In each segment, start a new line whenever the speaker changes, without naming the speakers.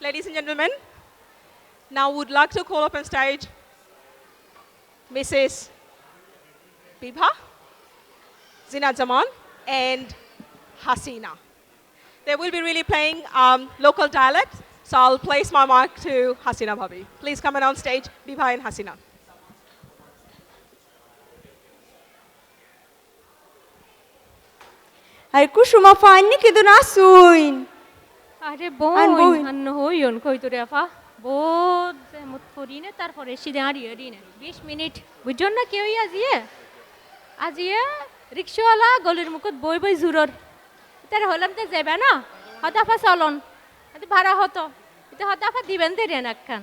Ladies and gentlemen, now would like to call up on stage Mrs. Bibha, Zina Zaman, and Hasina. They will be really playing local dialect, so I'll place my mic to Hasina Bhabi. Please come on stage, Bibha and Hasina.
Ay kusuma fanni kidu nasuin.
আরে বোন আন্ন হইন কইতরে আফা বহুত মত করিনে তারপরে সিধে হারিয়ে দিনে 20 minute বুঝজন না কেউই আজিয়ে রিকশাওয়ালা গলির মুখত বই বই জুরর তার হলাম তে যাবে না হতাফা চলন এত ভাড়া হতো এটা হতাফা দিবেন তে রেন একখান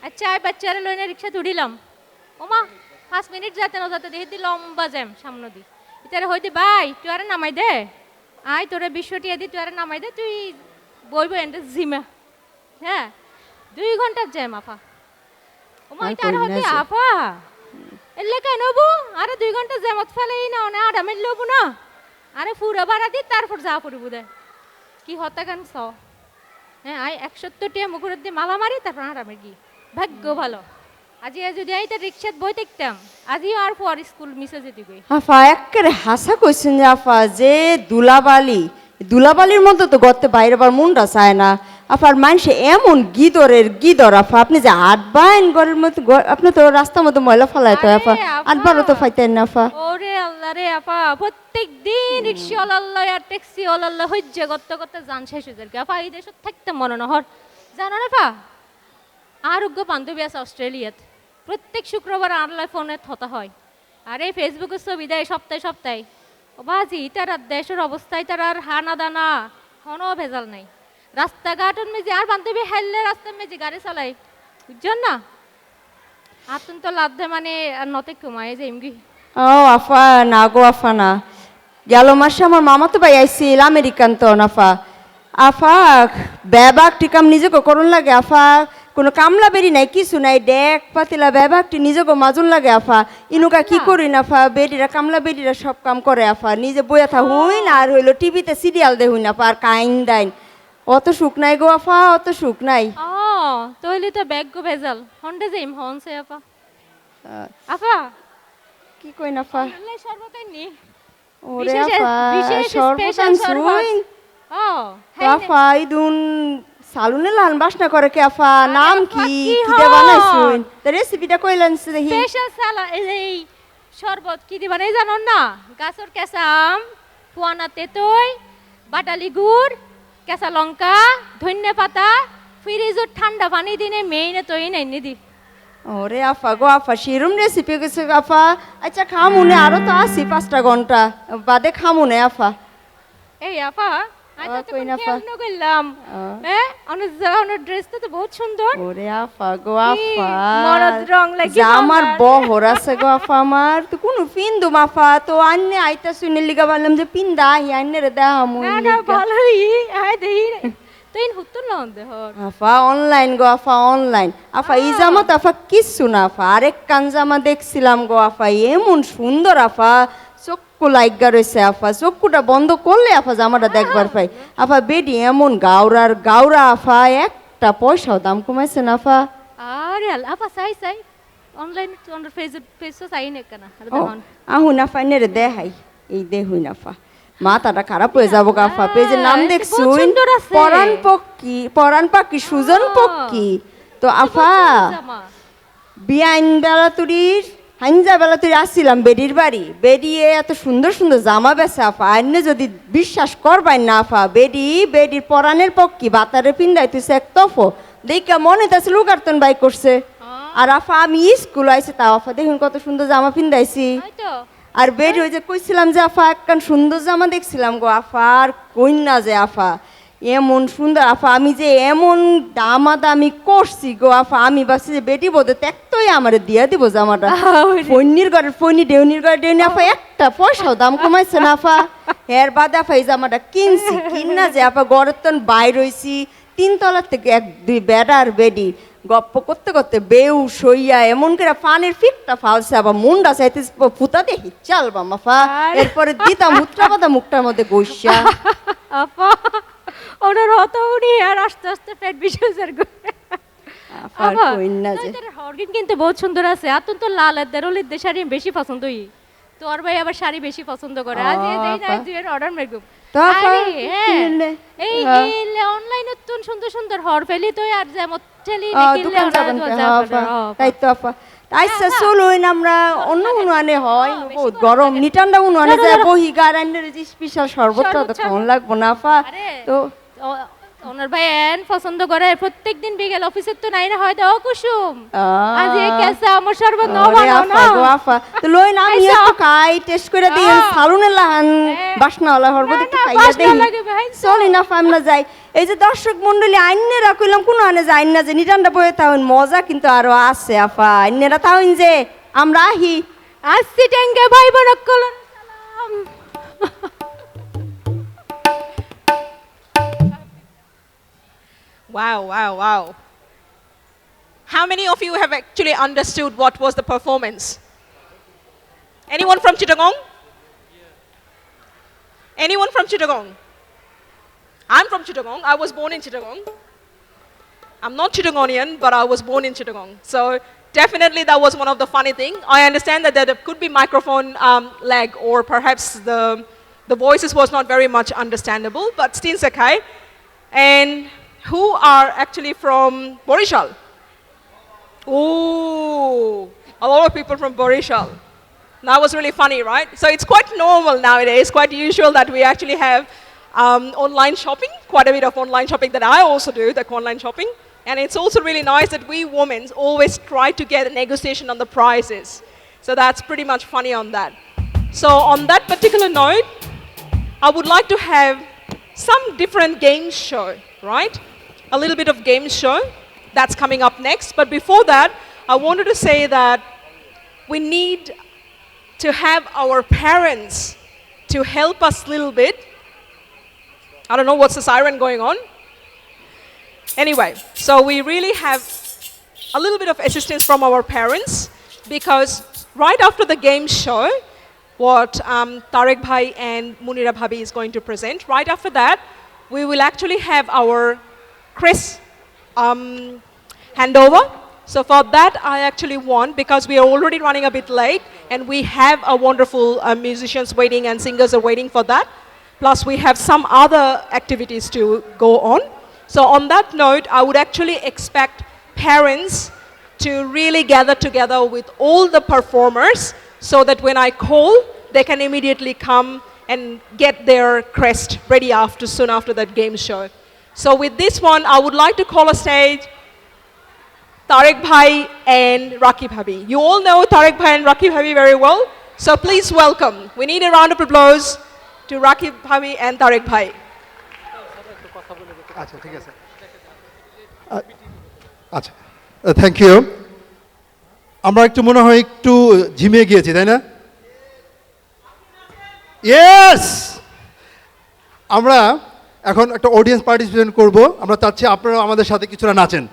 আচ্ছা এই বাচ্চারা লইনে রিকশা তুড়িলাম ওমা 5 মিনিট যেতে না যেতে দেখি লম্বা জ্যাম সামনে দি ইতারে হইতে ভাই তুই আরে নামাই দে আই তোরে 20 টিয়া দি তুই আরে নামাই দে তুই বইব এন্ড জিমা হ্যাঁ 2 ঘন্টা জ্যাম আফা ওমা তার হতে আফা এলে কেন বউ আরে 2 ঘন্টা জ্যামত ফেলেই না না আরামে লবু না আরে পুরো ভাড়া দি তারপর যা পড়িব দে কি হতা গান স হ্যাঁ আই 71 টিয়া মুখুর দি মালা মারি তারপর আরামে কি ভাগ্য ভালো আজি যদি আইতা রিকশাত বই দেখতাম আজিও আর পর স্কুল মিসে যেতে গই
আফা এক্কেরে হাসা কইছেন যে আফা যে দুলাবালির মতো তো গর্তে বাইরে বার মুন্ডা চায় না আফার মানুষে এমন গিদর আফা আপনি যে আটবাইন ঘরের মতো আপনি তো রাস্তার মতো ময়লা ফেলায় তো আফা আটবারও তো ফাইতেন না আফা
ওরে আল্লাহ রে আপা প্রত্যেক দিন রিকশাওয়ালা আল্লাহ আর ট্যাক্সিওয়ালা আল্লাহ হইছে গত্ত জান শেষ হয়ে যায় আপা এই দেশত থাকতে মনে না হর জানো না আপা আরোগ্য বান্ধবী আছে অস্ট্রেলিয়াত প্রত্যেক শুক্রবার আনলাই ফোনে থতা হয় আর এই ফেসবুকের ছবি দেয় সপ্তাহে ও বাজি তার দেশের অবস্থায় তার আর হানা দানা কোনো ভেজাল নাই রাস্তাঘাটন মেজে আর বান্ধবী হেললে রাস্তায় মেজে গাড়ি চালাই বুঝছেন না আতুন তো লাদ্ধে মানে আর নতে কমায় যে এমগি
ও আফা না গো আফা না গেল মাসে আমার মামা তো ভাই আইছিল আমেরিকান তো আফা আফা ব্যাবাক টিকাম নিজেকে করুন লাগে আফা কোনো কামলা বেরি নাই কিছু নাই ডেক পাতিলা ব্যাবাকটি নিজেকে মাজুন লাগে আফা ইনুকা কি করি না আফা বেডিরা কামলা বেডিরা সব কাম করে আফা নিজে বইয়া থা হইন আর হইলো টিভিতে সিরিয়াল দেখুন আফা আর কাইন দাইন অত সুখ নাই গো আফা অত সুখ নাই
তইলে তো ব্যাগ গো ভেজাল হন্ডে যাইম হনছে আপা আপা
কি কইন আফা
লাই সর্বতাই নি
ওরে আফা সর্বতান সুইন আফা ইদুন সালুনে লান বাসনা করে কে আফা নাম কি কিটা বানাইছুন তে রেসিপিটা কইলেন সে দেখি
স্পেশাল সালা এই শরবত কি দি বানাই জানো না গাছর কেঁচা আম পুয়ানা তেতই বাটালি গুড় কেঁচা লঙ্কা ধনিয়া পাতা ফ্রিজত ঠান্ডা পানি দিনে মেইনে তৈ নাই দি
ওরে আফা গো আফা শিরুম রেসিপি গেছে আফা আচ্ছা খামুনে আরো তো আসি 5টা ঘন্টা বাদে খামুনে আফা
এই আপা আচ্ছা তো কেন গেলাম হ্যাঁ অনুজানোর ড্রেসটা তো বহুত সুন্দর
ওরে আফা গো আফা
মরদ রং লাগি
আমার বহর আছে গো আফা আমার তো কোন পিন্দু মাফা তো আন্নে আইতা শুনে লিগা বললাম যে পিন্দা হি আন্নে রে দামু
না ভালোই আই দেই তুই হুতুন না দে হর
আফা অনলাইন গো আফা অনলাইন আফা এই জামা তো আফা কিছু না আফা আরেক কান জামা দেখছিলাম গো আফা এমন সুন্দর আফা চক্ষু লাইগা রয়েছে আফা চক্ষুটা বন্ধ করলে আফা জামাটা দেখবার পাই আফা বেডি এমন গাউরা আফা একটা পয়সাও দাম কমাইছে না আফা
আরে আফা চাই অনলাইন তোর ফেস চাই না কেন আর দেখুন
আহুন আফা নেরে দেখাই এই দেখুন আফা মাথাটা খারাপ হয়ে যাবো আফা পেজের নাম দেখছুন পরান পাখি সুজন পক্ষী তো আফা বিয়াইন বেলা তুরির হাইনজা বেলা তুই আসছিলাম বেডির বাড়ি বেডিয়ে এত সুন্দর সুন্দর জামা বেছে আফা আইনে যদি বিশ্বাস করবাই না আফা বেডির পরানের পক্ষী বাতারে পিন্দাই তুই এক তফ দেখা মনে তাছে লুকারতন বাই করছে আর আফা আমি স্কুল আইছি তা আফা দেখুন কত সুন্দর জামা পিন্দাইছি আর বেড হয়ে যে কইছিলাম যে আফা একখান সুন্দর জামা দেখছিলাম গো আফা আর কইন না যে আফা এমন সুন্দর আফা আমি যে এমন দামাদামি করছি গো আফা আমি ভাবছি যে বেটি বোধে ত্যাগতই আমার দিয়া দিব জামাটা ফৈনির ঘরের ফৈনি ডেউনির ঘরে ডেউনি আফা একটা পয়সাও দাম কমাইছে না আফা এর বাদে আফা এই জামাটা কিনছি কিনা যে আফা ঘরের তন বাইর হইছি 3 তলার থেকে 1-2 বেডার বেডি গপ্প করতে করতে বেউ সইয়া এমন করে পানির ফিটটা ফালছে আবার মুন্ডা চাইতে ফুটা দেখি চালবা মাফা এরপরে দিতাম মুত্রা পাতা মুখটার মধ্যে গইসা
আপা ওনার হতো উনি আর আস্তে আস্তে পেট বিসর্জন করে
আফার কইন না যে
হরগিন কিন্তু বহুত সুন্দর আছে আতুন তো লাল আর দেরলির দে শাড়ি বেশি পছন্দ হই তোর ভাই আবার শাড়ি বেশি পছন্দ করে আজ এই দেই না দুইয়ের অর্ডার মেরগুম
তো আপা
এই অনলাইনে তুন সুন্দর সুন্দর হর ফেলি তো আর যেমন ঠেলি
দোকান যাবেন তাই তো আপা আচ্ছা চলুন আমরা অন্য উনানে হয় বহুত গরম নিটান্ডা উনানে যায় বহি গারান্ডের যে স্পেশাল শরবতটা তো কেমন লাগবো না আপা তো
ওনার ভাই এন পছন্দ করে প্রত্যেকদিন বিকেল অফিসে তো নাই না হয় দাও কুসুম আজ এই কেসে আমার শরবত নাও বানাও না
গো আপা তো লই না আমি একটু খাই টেস্ট করে দিই সালুনে লাহান বাসনাওয়ালা শরবত একটু খাইয়া দেই চলি না আমরা যাই এই যে দর্শক মণ্ডলী আইনেরা কইলাম কোন আনে যায় না যে নিটান্ডা বয়ে তাও মজা কিন্তু আরো আছে আপা আইনেরা তাও যে আমরা আহি
আসছি ট্যাঙ্গে ভাই বোনক কলন সালাম
Wow, wow, wow. How many of you have actually understood what was the performance? Anyone from Chittagong? Anyone from Chittagong? I'm from Chittagong. I was born in Chittagong. I'm not Chittagonian, but I was born in Chittagong. So definitely that was one of the funny things. I understand that there could be microphone lag or perhaps the voices was not very much understandable, but still it's okay. And who are actually from Borishal? Oh, a lot of people from Borishal. That was really funny, right? So it's quite normal nowadays, quite usual that we actually have online shopping, quite a bit of online shopping that I also do, the online shopping. And it's also really nice that we women always try to get a negotiation on the prices. So that's pretty much funny on that. So on that particular note, I would like to have some different game show, right? A little bit of game show that's coming up next. But before that, I wanted to say that we need to have our parents to help us a little bit. I don't know what's the siren going on. Anyway, so we really have a little bit of assistance from our parents because right after the game show, what Tarek Bhai and Munira Bhabi is going to present, right after that, we will actually have our Chris handover. So for that, I actually want, because we are already running a bit late and we have a wonderful musicians waiting and singers are waiting for that. Plus we have some other activities to go on. So on that note, I would actually expect parents to really gather together with all the performers so that when I call, they can immediately come and get their crest ready soon after that game show. So with this one, I would like to call a stage Tarek Bhai and Raki Bhabi. You all know Tarek Bhai and Raki Bhabi very well. So please welcome. We need a round of applause to Raki Bhabi and Tarek Bhai.
আচ্ছা ঠিক আছে আচ্ছা thank you আমরা একটু মনে হয় একটু ঝিমিয়ে গিয়েছি তাই না ইয়েস আমরা এখন একটা অডিয়েন্স পার্টিসিপেশন করব আমরা চাচ্ছি আপনারা আমাদের সাথে কিছুটা নাচেন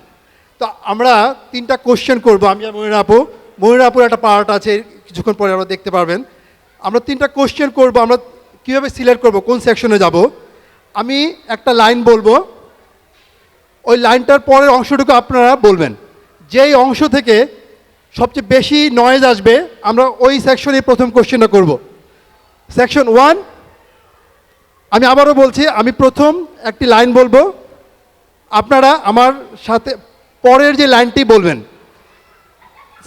তো আমরা তিনটা কোশ্চেন করব আমি আর মনিরা আপুর একটা পার্ট আছে কিছুক্ষণ পরে আমরা দেখতে পারবেন আমরা তিনটা কোশ্চেন করব আমরা কীভাবে সিলেক্ট করব কোন সেকশনে যাব আমি একটা লাইন বলবো ওই লাইনটার পরের অংশটুকু আপনারা বলবেন যেই অংশ থেকে সবচেয়ে বেশি নয়েজ আসবে আমরা ওই সেকশনে প্রথম কোশ্চেনটা করব সেকশন 1 আমি আবারও বলছি আমি প্রথম একটি লাইন বলবো আপনারা আমার সাথে পরের যে লাইনটি বলবেন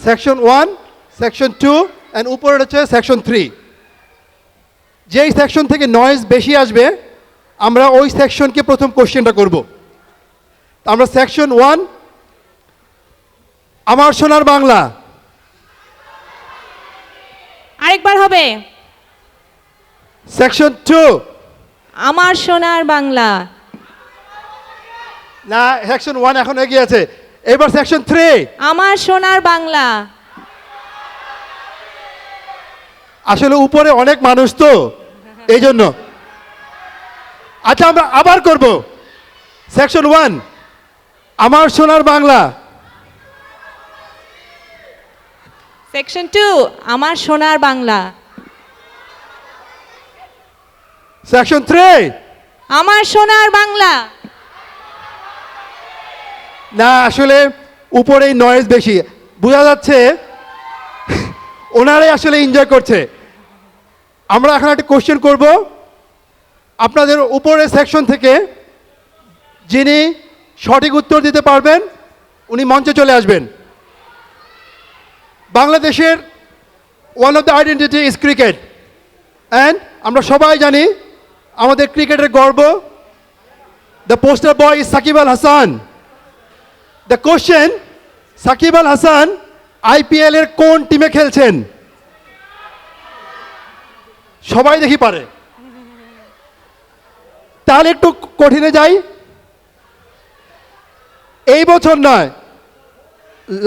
সেকশন 1 সেকশন 2 অ্যান্ড উপরে হচ্ছে সেকশন 3 যেই সেকশন থেকে নয়েজ বেশি আসবে আমরা ওই সেকশনকে প্রথম কোশ্চেনটা করব আমরা সেকশন 1 আমার সোনার বাংলা
আরেকবার হবে
সেকশন 2
আমার সোনার বাংলা
না সেকশন 1 এখন এগিয়ে আছে এবার সেকশন 3
আমার সোনার বাংলা
আসলে উপরে অনেক মানুষ তো এই জন্য আচ্ছা আমরা আবার করব সেকশন 1 আমার সোনার বাংলা
সেকশন 2 আমার সোনার বাংলা
সেকশন 3
আমার সোনার বাংলা
না আসলে উপরেই নয়েজ বেশি, বোঝা যাচ্ছে ওনারাই আসলে এনজয় করছে। আমরা এখন একটা কোশ্চেন করব আপনাদের উপরের সেকশন থেকে, যিনি সঠিক উত্তর দিতে পারবেন উনি মঞ্চে চলে আসবেন। বাংলাদেশের one of the identity is cricket, and আমরা সবাই জানি আমাদের ক্রিকেটের গর্ব, the poster boy is Shakib Al Hasan. The question, Shakib Al Hasan IPL এর কোন টিমে খেলছেন? সবাই দেখি পারে, তাহলে একটু কঠিনে যাই। এই বছর নয়,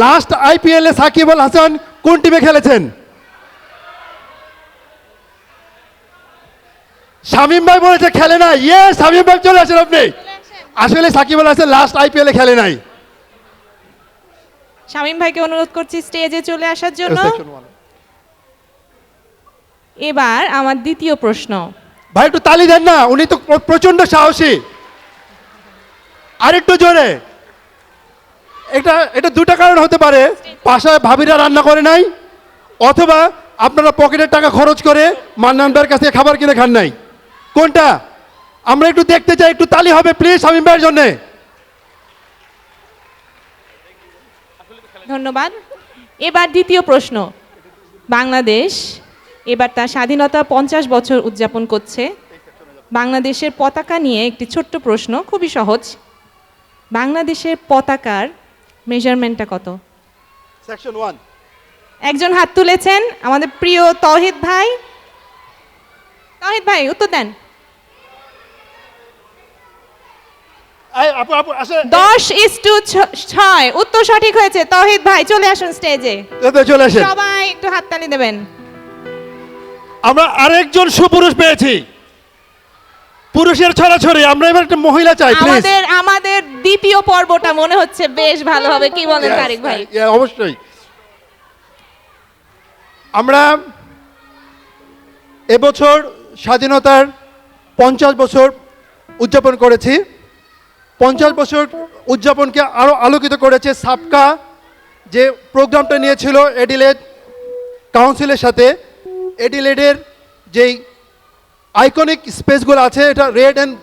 লাস্ট আইপিএল এ সাকিব আল হাসান কোন টিমে খেলেছেন? শামীম ভাই বলেছে খেলে নাই। ইয়ে, শামীম ভাই চলে আসেন আপনি। আসলে সাকিব আল হাসান লাস্ট আইপিএল এ খেলে নাই।
শামীম ভাইকে অনুরোধ করছি স্টেজে চলে আসার জন্য।
Section one।
এবার আমার দ্বিতীয় প্রশ্ন।
ভাই একটু তালি দেন না, উনি তো প্রচন্ড সাহসী। আরেকটু জোরে। এটা দুটা কারণ হতে পারে, বাসায় ভাবিরা রান্না করে নাই, অথবা আপনারা পকেটের টাকা খরচ করে মান্নান ভাইয়ের কাছে খাবার কিনে খান নাই। কোনটা? আমরা একটু দেখতে চাই, একটু তালি হবে প্লিজ শামীম ভাইয়ের জন্য।
ধন্যবাদ। এবার দ্বিতীয় প্রশ্ন। বাংলাদেশ এবার তার স্বাধীনতা 50 বছর উদযাপন করছে। বাংলাদেশের পতাকা নিয়ে একটি ছোট্ট প্রশ্ন, খুবই সহজ। বাংলাদেশের পতাকার মেজারমেন্টটা কত?
সেকশন 1।
একজন হাত তুলেছেন, আমাদের প্রিয় তৌহিদ ভাই। তৌহিদ ভাই উত্তর দেন।
আপু আপু আসে
10:6। উত্তর সঠিক হয়েছে। তৌহিদ ভাই চলে আসুন স্টেজে।
চলে আসেন।
সবাই একটু হাততালি দেবেন।
আমরা আরেকজন সুপুরুষ পেয়েছি। পুরুষের ছড়াছড়ি, আমরা এবার একটা মহিলা চাই প্লিজ।
আমাদের দ্বিতীয় পর্বটা মনে হচ্ছে বেশ ভালো হবে, কি বলেন তারিক ভাই?
অবশ্যই। আমরা এবছর স্বাধীনতার 50 বছর উদযাপন করেছি। 50 বছর উদযাপনকে আরো আলোকিত করেছে সাবকা, যে প্রোগ্রামটা নিয়েছিল এডিলেড কাউন্সিলের সাথে। এডিলেডের যেই আইকনিক স্পেসগুলো আছে, এটা রেড অ্যান্ড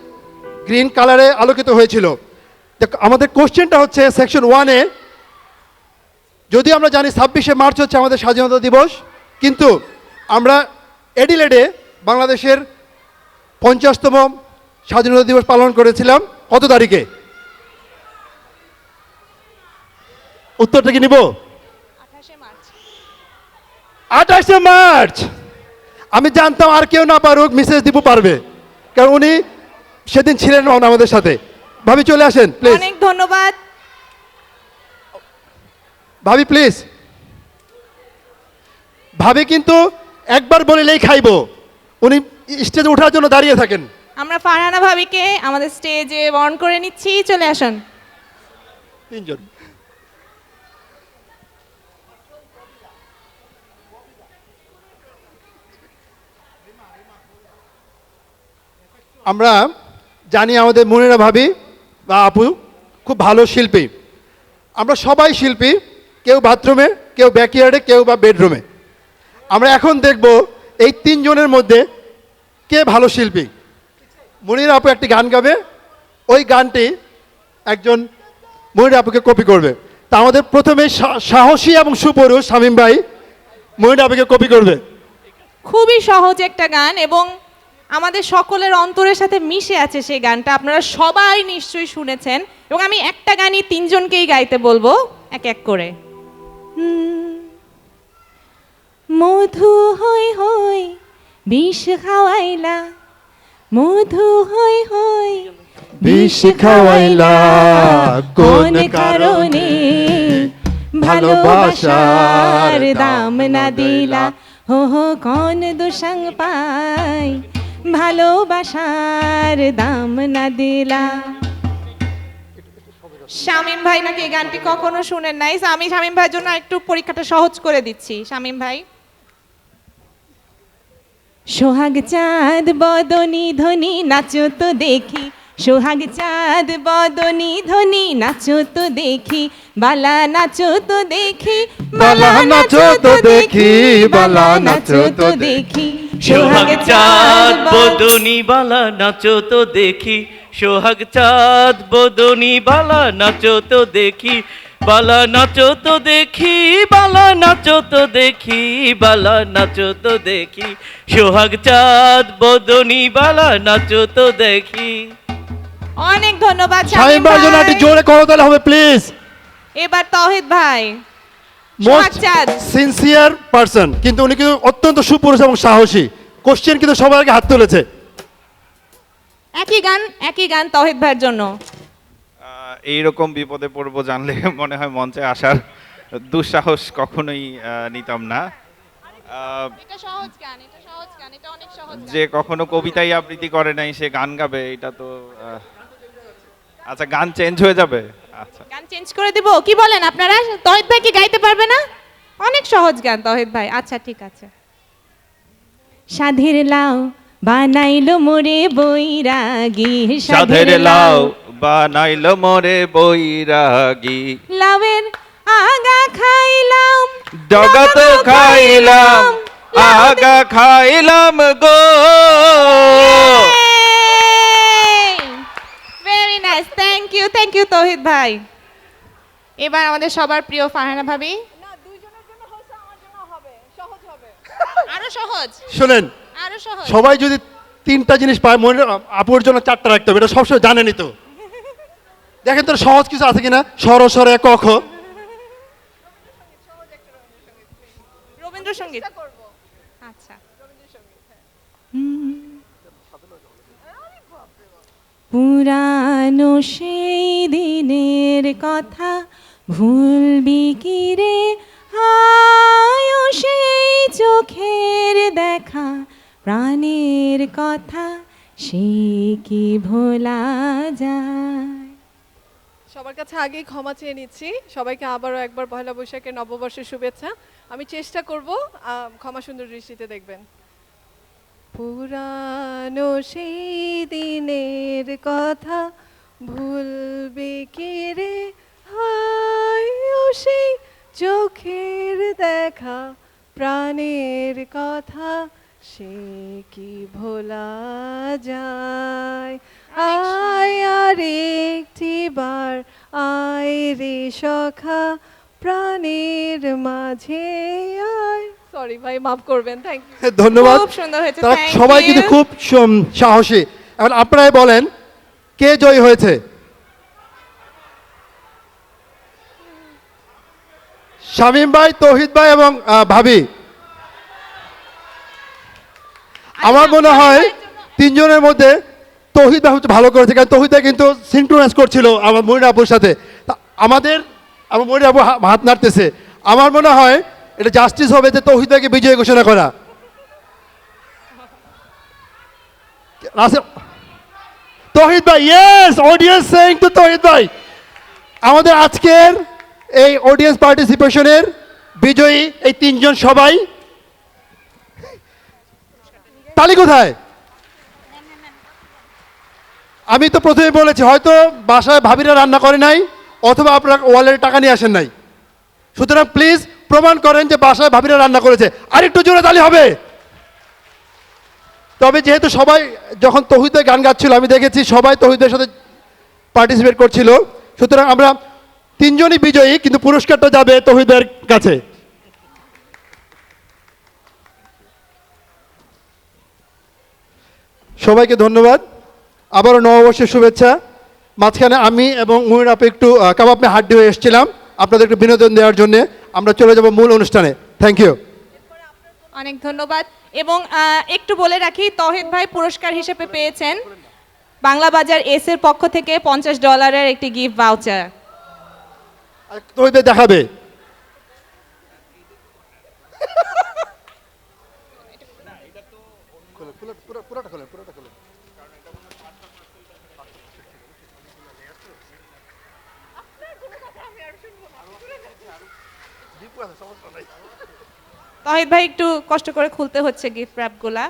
গ্রিন কালারে আলোকিত হয়েছিল। আমাদের কোশ্চেনটা হচ্ছে সেকশন 1-এ, যদি আমরা জানি 26শে মার্চ হচ্ছে আমাদের স্বাধীনতা দিবস, কিন্তু আমরা এডিলেডে বাংলাদেশের 50তম স্বাধীনতা দিবস পালন করেছিলাম কত তারিখে? উত্তরটা কি নিব? 28শে মার্চ। আমি জানতাম আর কেউ না পারুক, মিসেস দীপু পারবে, কারণ উনি সেদিন ছিলেন আমাদের সাথে। ভাবি চলে আসেন প্লিজ।
অনেক ধন্যবাদ
ভাবি প্লিজ। ভাবি কিন্তু একবার বলিলেই খাইবো, উনি স্টেজে ওঠার জন্য দাঁড়িয়ে থাকেন।
আমরা ফারহানা ভাবিকে আমাদের স্টেজে বরণ করে নিচ্ছি, চলে আসুন।
3 জন। আমরা জানি আমাদের মনিরা ভাবি বা আপু খুব ভালো শিল্পী। আমরা সবাই শিল্পী, কেউ বাথরুমে, কেউ ব্যাকইয়ার্ডে, কেউ বা বেডরুমে। আমরা এখন দেখব এই 3 জনের মধ্যে কে ভালো শিল্পী। মনিরা আপু একটি গান গাবে, ওই গানটি একজন মনিরা আপুকে কপি করবে। তা আমাদের প্রথমে সাহসী এবং সুপুরুষ শামীম ভাই মনিরা আপুকে কপি করবে।
খুবই সহজ একটা গান এবং আমাদের সকলের অন্তরের সাথে মিশে আছে সেই গানটা। আপনারা সবাই নিশ্চয়ই শুনেছেন, এবং আমি একটা গানই 3 জনকেই গাইতে বলবো এক এক করে। মধু হই হই বিষ খাওয়াইলা, মধু হই হই
বিষ খাওয়াইলা,
কোন কারণে ভালোবাসার দাম না দিলা, হো হো কোন দোষং পাই ভালোবাসার দাম না দিলা। শামীম ভাই নাকি এই গানটি কখনো শুনেন নাই, আমি শামীম ভাইয়ের জন্য একটু পরীক্ষাটা সহজ করে দিচ্ছি। শামীম ভাই। সোহাগ চাঁদ বদনি ধ্বনি নাচো তো দেখি, সোহাগ চাঁদ বদনি ধ্বনি নাচো তো দেখি বালা নাচো তো দেখি
বালা নাচো তো দেখি, বালা নাচো তো
দেখি
সোহাগ চাঁদ বদনি বালা নাচো তো দেখি, সোহাগ চাঁদ বদনি বালা নাচো তো দেখি, বালা নাচো তো দেখি, বালা নাচো তো দেখি, বালা নাচো তো দেখি, সোহাগ চাঁদ বদনি বালা নাচো তো দেখি।
অনেক ধন্যবাদ
শামীম
শামীম
ভাইয়ের জন্য একটু
ভাই।
জোরে করতালি হবে প্লিজ।
এবার তৌহিদ ভাই সোহাগ
মোস্ট
চাঁদ।
সিনসিয়ার পারসন, কিন্তু উনি কিন্তু অত্যন্ত সুপুরুষ এবং সাহসী। কোশ্চেন কিন্তু সবার আগে হাত তুলেছে।
একই গান তৌহিদ ভাইয়ের জন্য।
এইরকম বিপদে পড়বো জানলে মনে হয় মঞ্চে আসার দুঃসাহস কখনোই নিতাম না।
এটা সহজ গান, এটা সহজ গান, এটা অনেক সহজ গান।
যে কখনো কবিতাই আবৃত্তি করে নাই সে গান গাবে, এটা তো আচ্ছা গান চেঞ্জ হয়ে যাবে। আচ্ছা
গান চেঞ্জ করে দিব, কি বলেন আপনারা? তৌহিদ ভাই কি গাইতে পারবে না? অনেক সহজ গান তৌহিদ ভাই। আচ্ছা ঠিক আছে। সাধের লাউ বানাইলো মোরে বৈরাগী,
সাধের লাউ বানাইল মোরে বৈরাগী,
লাউয়ের আগা খাইলাম
জগত খাইলাম আগা খাইলাম গো।
ভেরি নাইস, থ্যাংক ইউ তৌহিদ ভাই। এবার আমাদের সবার প্রিয় ফারহানা ভাবি। আরো সহজ,
শোনেন,
আরো সহজ।
সবাই যদি তিনটা জিনিস পায়, মনে আপুর জন্য চারটা রাখতে হবে, এটা সবসময় জানেনই তো। দেখেন তো সহজ কিছু আছে কিনা। স্বর স্বরে ক খ।
রবীন্দ্রসঙ্গীত আচ্ছা। পুরানো সেই দিনের কথা ভুলবি কি রে, হায় ও সেই চোখের দেখা প্রাণের কথা সে কি ভোলা যায়।
সবার কাছে আগেই ক্ষমা চেয়ে নিচ্ছি। সবাইকে আবারও একবার পহেলা বৈশাখের নববর্ষের শুভেচ্ছা। আমি চেষ্টা করব, ক্ষমা সুন্দর দৃষ্টিতে দেখবেন। পুরানো সেই দিনের কথা ভুলবে কে রে, হায় ও সেই চোখের দেখা প্রাণের কথা সে কি ভোলা যায়। আয় আর একটিবার আয় রে সখা প্রাণের মাঝে আয়। সরি ভাই, মাফ করবেন। Thank you.
ধন্যবাদ।
খুব সুন্দর হয়েছে,
তারা
thank
সবাই
you.
কিন্তু খুব সাহসী। এখন আপনারাই বলেন কে জয়ী হয়েছে। শামীম ভাই, তৌহিদ ভাই এবং ভাবি। আমার মনে হয় তিনজনের মধ্যে তৌহিদ ভাই হচ্ছে ভালো করেছে, কারণ তৌহিদ ভাই কিন্তু সিনক্রোনাইজ করছিল আমার মনির আপুর সাথে। আমার মনির আপু হাত নাড়তেছে। আমার মনে হয় এটা জাস্টিস হবে যে তৌহিদ ভাইকে বিজয়ী ঘোষণা করা। তৌহিদ ভাই, ইয়েস, অডিয়েন্স সেইং টু তৌহিদ ভাই। আমাদের আজকের এই অডিয়েন্স পার্টিসিপেশনের বিজয়ী এই তিনজন সবাই। তালি কোথায়? আমি তো প্রথমে বলেছি, হয়তো বাসায় ভাবিরা রান্না করে নাই, অথবা আপনারা ওয়ালের টাকা নিয়ে আসেন নাই। সুতরাং প্লিজ প্রমাণ করেন যে বাসায় ভাবিরা রান্না করেছে। আর একটু জোরে তালি হবে। তবে যেহেতু সবাই যখন তৌহিদের গান গাচ্ছিল, আমি দেখেছি সবাই তৌহিদের সাথে পার্টিসিপেট করছিল, সুতরাং আমরা তিনজনই বিজয়ী, কিন্তু পুরস্কারটা যাবে তৌহিদের কাছে। সবাইকে ধন্যবাদ, আবারও নববর্ষের শুভেচ্ছা। মাঝখানে আমি এবং মনির আপু একটু কাবাব মে হাড্ডি হয়ে এসেছিলাম আপনাদের একটু বিনোদন দেওয়ার জন্য। আমরা চলে যাব মূল অনুষ্ঠানে। Thank you.
অনেক ধন্যবাদ। এবং একটু বলে রাখি, তৌহিদ ভাই পুরস্কার হিসেবে পেয়েছেন বাংলা বাজার এস এর পক্ষ থেকে $50 একটি গিফট ভাউচার।
তৌহিদ দেখাবে।
তৌহিদ ভাই একটু কষ্ট করে খুলতে হচ্ছে গিফট র্যাপগুলা।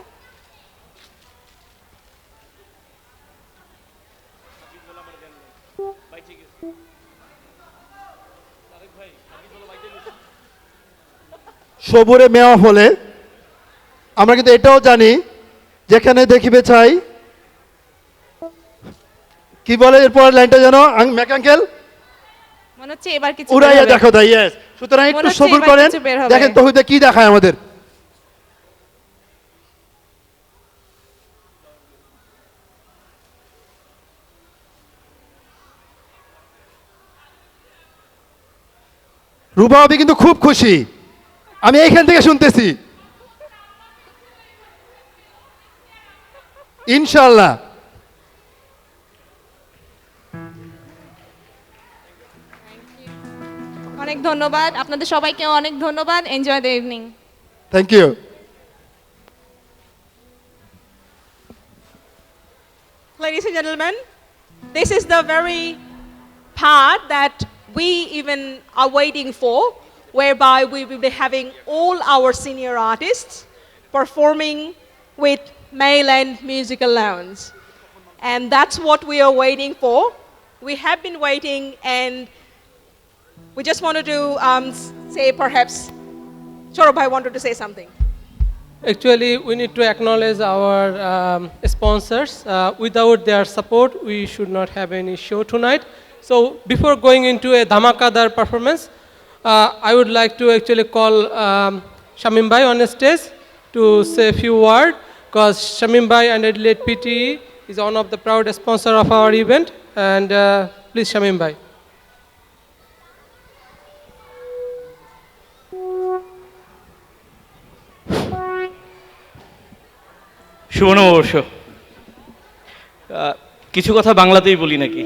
সবুরে মেওয়া ফলে আমরা কিন্তু এটাও জানি যেখানে দেখিবে চাই কি বলে এরপর লাইনটা জানো ম্যাক আঙ্কেল
মনে হচ্ছে এবার কিছু
উড়াইয়া
বের হবে।
দেখো তাই ইয়েস সুতরাং
মনে
একটু
হচ্ছে
সবুর
এবার
করেন
কিছু বের হবে।
দেখেন তহিদে কি দেখায় আমাদের রূপা ভাবি কিন্তু খুব খুশি আমি এইখান থেকে শুনতেছি ইনশাআল্লাহ
অনেক ধন্যবাদ আপনাদের সবাইকে অনেক ধন্যবাদ enjoy the evening
thank you
Ladies and gentlemen, this is the very part that we even are waiting for, whereby we will be having all our senior artists performing with Mayland Musical Lounge. And that's what we are waiting for. We have been waiting, and we just wanted to say perhaps, Saurabh wanted to say something.
Actually, we need to acknowledge our sponsors. Without their support, we should not have any show tonight. So before going into a dhamakadar performance, I would like to actually call Shamim Bhai on the stage to say a few words, because Shamim Bhai and Adelaide PTE is one of the proud sponsor of our event. And please, Shamim Bhai.
শুভ নববর্ষ কিছু কথা বাংলাতেই বলি নাকি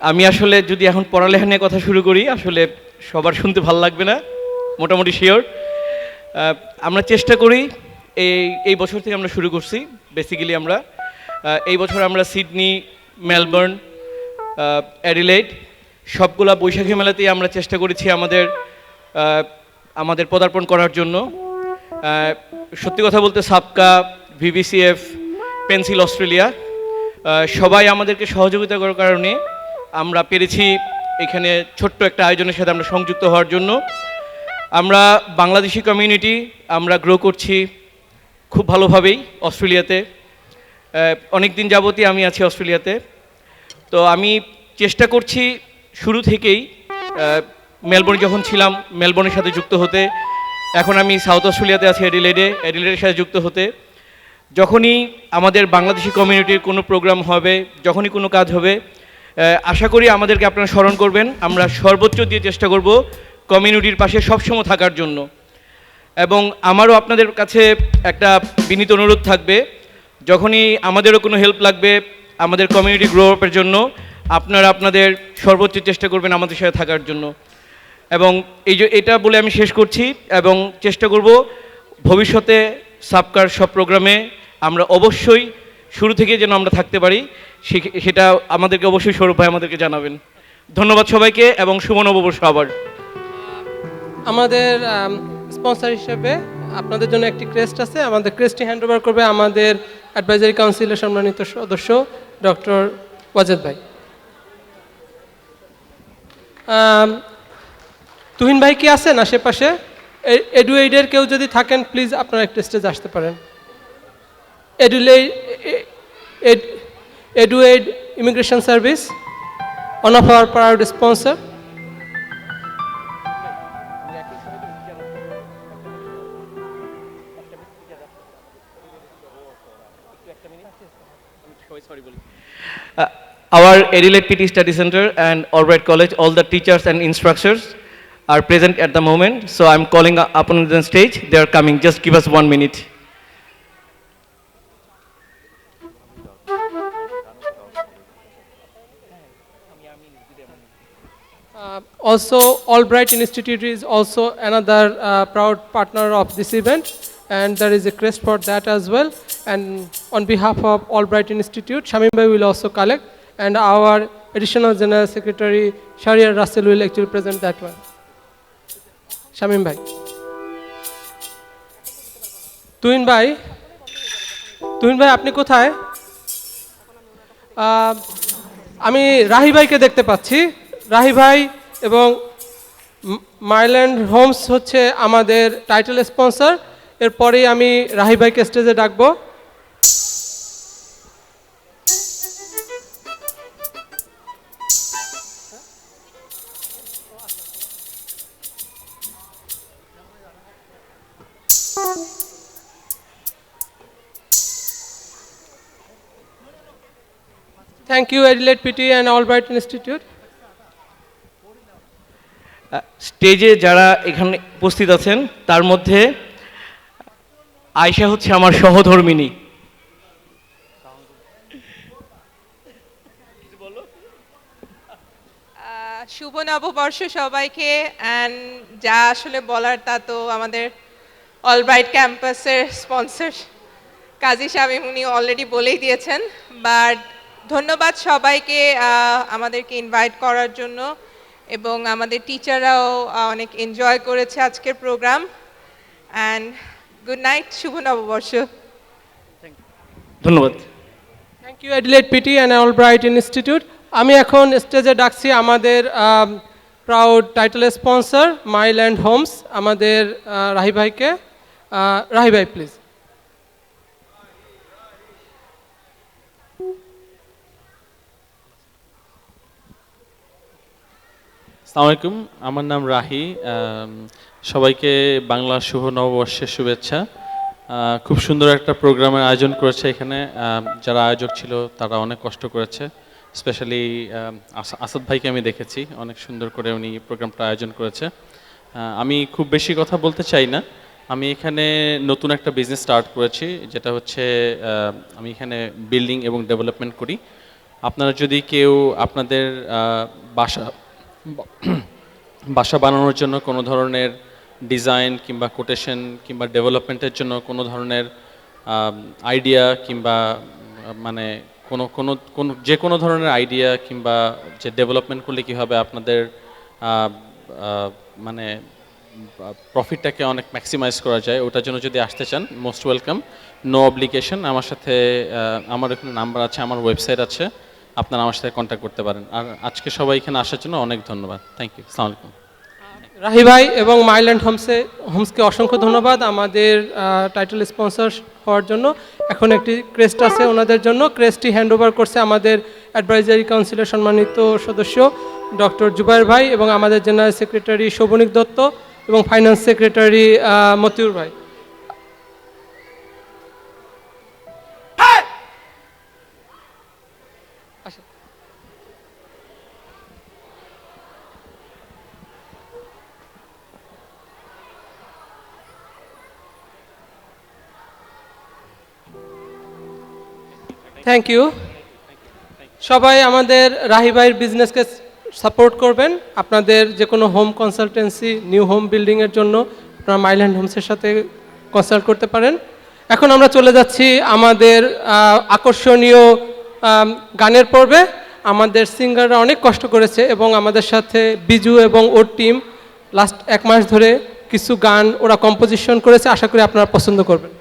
আমি আসলে যদি এখন পড়ালেখা নিয়ে কথা শুরু করি আসলে সবার শুনতে ভালো লাগবে না মোটামুটি শিওর আমরা চেষ্টা করি এই বছর থেকে আমরা শুরু করছি বেসিক্যালি আমরা এই বছর আমরা সিডনি মেলবোর্ন অ্যাডিলেড সবগুলা বৈশাখী মেলাতেই আমরা চেষ্টা করেছি আমাদের পদার্পণ করার জন্য সত্যি কথা বলতে সাবকা ভিভিসিএফ পেন্সিল অস্ট্রেলিয়া সবাই আমাদেরকে সহযোগিতা করার কারণে আমরা পেরেছি এখানে ছোট্ট একটা আয়োজনের সাথে আমরা সংযুক্ত হওয়ার জন্য আমরা বাংলাদেশি কমিউনিটি আমরা গ্রো করছি খুব ভালোভাবেই অস্ট্রেলিয়াতে অনেক দিন যাবতই আমি আছি অস্ট্রেলিয়াতে তো আমি চেষ্টা করছি শুরু থেকেই মেলবোর্নে যখন ছিলাম মেলবোর্নের সাথে যুক্ত হতে এখন আমি সাউথ অস্ট্রেলিয়াতে আছি অ্যাডিলেডের সাথে যুক্ত হতে যখনই আমাদের বাংলাদেশি কমিউনিটির কোনো প্রোগ্রাম হবে যখনই কোনো কাজ হবে আশা করি আমাদেরকে আপনারা স্মরণ করবেন আমরা সর্বোচ্চ দিয়ে চেষ্টা করব কমিউনিটির পাশে সবসময় থাকার জন্য এবং আমারও আপনাদের কাছে একটা বিনীত অনুরোধ থাকবে যখনই আমাদেরও কোনো হেল্প লাগবে আমাদের কমিউনিটি গ্রো আপের জন্য আপনারা আপনাদের সর্বোচ্চ চেষ্টা করবেন আমাদের সাথে থাকার জন্য এবং এটা বলে আমি শেষ করছি এবং চেষ্টা করব ভবিষ্যতে সাবকার সব প্রোগ্রামে আমরা অবশ্যই শুরু থেকে যেন আমরা থাকতে পারি সেটা আমাদেরকে অবশ্যই সৌরভ ভাই আমাদেরকে জানাবেন ধন্যবাদ সবাইকে এবং শুভ নববর্ষ আবার
আমাদের স্পন্সর হিসেবে আপনাদের জন্য একটি ক্রেস্ট আছে আমাদের ক্রেস্টটি হ্যান্ড ওভার করবে আমাদের অ্যাডভাইজারি কাউন্সিলের সম্মানিত সদস্য ডক্টর ওয়াজেদ ভাই তুহিন ভাই কি আছেন আশেপাশে এডুয়েডের কেউ যদি থাকেন প্লিজ আপনারা একটু স্টেজ আসতে পারেন এডুয়েড immigration service one of our proud sponsor
Our Adelaide PT Study Center and Albright College, all the teachers and instructors are present at the moment. So I'm calling upon the stage. They are coming. Just give us 1 minute.
Also, Albright Institute is also another proud partner of this event, and there is a crest for that as well. And on behalf of Albright Institute, Shamim Bhai will also collect, and our additional General Secretary Shahriar Russell will actually present that one. Shamim Bhai. Tuhin ভাই আপনি কোথায় আমি রাহি ভাইকে দেখতে পাচ্ছি। রাহি ভাই এবং Mile End Holmes হচ্ছে আমাদের টাইটেল স্পন্সর। এরপরেই আমি রাহি ভাইকে স্টেজে ডাকবো। Thank you Adelaide PT and Albright Institute.
স্টেজে যারা এখানে উপস্থিত আছেন তার মধ্যে আয়শা হচ্ছে আমার সহধর্মিণী।
শুভ নববর্ষ সবাইকে। অ্যান্ড যা আসলে বলার তা তো আমাদের অলব্রাইট ক্যাম্পাসের স্পন্সর কাজী শামীম উনি অলরেডি বলেই দিয়েছেন। বাট ধন্যবাদ সবাইকে আমাদেরকে ইনভাইট করার জন্য, এবং আমাদের টিচাররাও অনেক এনজয় করেছে আজকের প্রোগ্রাম। অ্যান্ড গুড নাইট, শুভ নববর্ষ।
ধন্যবাদ।
Thank you Adelaide PT and Albright Institute. আমি এখন স্টেজে ডাকছি আমাদের proud title sponsor Myland Homes, আমাদের রাহি ভাইকে। রাহি ভাই প্লিজ।
আসসালামু আলাইকুম, আমার নাম রাহি। সবাইকে বাংলা শুভ নববর্ষের শুভেচ্ছা। খুব সুন্দর একটা প্রোগ্রামের আয়োজন করেছে এখানে। যারা আয়োজক ছিল তারা অনেক কষ্ট করেছে। স্পেশালি আসাদ ভাইকে আমি দেখেছি, অনেক সুন্দর করে উনি প্রোগ্রামটা আয়োজন করেছে। আমি খুব বেশি কথা বলতে চাই না। আমি এখানে নতুন একটা বিজনেস স্টার্ট করেছি, যেটা হচ্ছে আমি এখানে বিল্ডিং এবং ডেভেলপমেন্ট করি। আপনারা যদি কেউ আপনাদের বাসা বানানোর জন্য কোনো ধরনের ডিজাইন কিংবা কোটেশন কিংবা ডেভেলপমেন্টের জন্য কোনো ধরনের আইডিয়া কিংবা মানে যে কোনো ধরনের আইডিয়া কিংবা যে ডেভেলপমেন্ট করলে কীভাবে আপনাদের মানে প্রফিটটাকে অনেক ম্যাক্সিমাইজ করা যায়, ওটার জন্য যদি আসতে চান মোস্ট ওয়েলকাম, নো অব্লিগেশন। আমার সাথে আমার এখানে নাম্বার আছে, আমার ওয়েবসাইট আছে, আপনারা আমার সাথে কন্ট্যাক্ট করতে পারেন। আর আজকে সবাই এখানে আসার জন্য অনেক ধন্যবাদ। Thank you. আসসালামু আলাইকুম।
রাহি ভাই এবং মাইল্যান্ড হোমসকে অসংখ্য ধন্যবাদ আমাদের টাইটেল স্পন্সর হওয়ার জন্য। এখন একটি ক্রেস্ট আছে ওনাদের জন্য। ক্রেস্টটি হ্যান্ড ওভার করছে আমাদের অ্যাডভাইজারি কাউন্সিলের সম্মানিত সদস্য ডক্টর জুবাইর ভাই এবং আমাদের জেনারেল সেক্রেটারি শোভনিক দত্ত এবং ফাইন্যান্স সেক্রেটারি মতিউর ভাই। Thank you. সবাই আমাদের রাহি ভাইয়ের বিজনেসকে সাপোর্ট করবেন। আপনাদের যে কোনো হোম কনসালটেন্সি, নিউ হোম বিল্ডিংয়ের জন্য আপনারা মাইল্যান্ড হোমসের সাথে কনসাল্ট করতে পারেন। এখন আমরা চলে যাচ্ছি আমাদের আকর্ষণীয় গানের পর্বে। আমাদের সিঙ্গাররা অনেক কষ্ট করেছে এবং আমাদের সাথে বিজু এবং ওর টিম লাস্ট 1 মাস ধরে কিছু গান ওরা কম্পোজিশন করেছে। আশা করি আপনারা পছন্দ করবেন।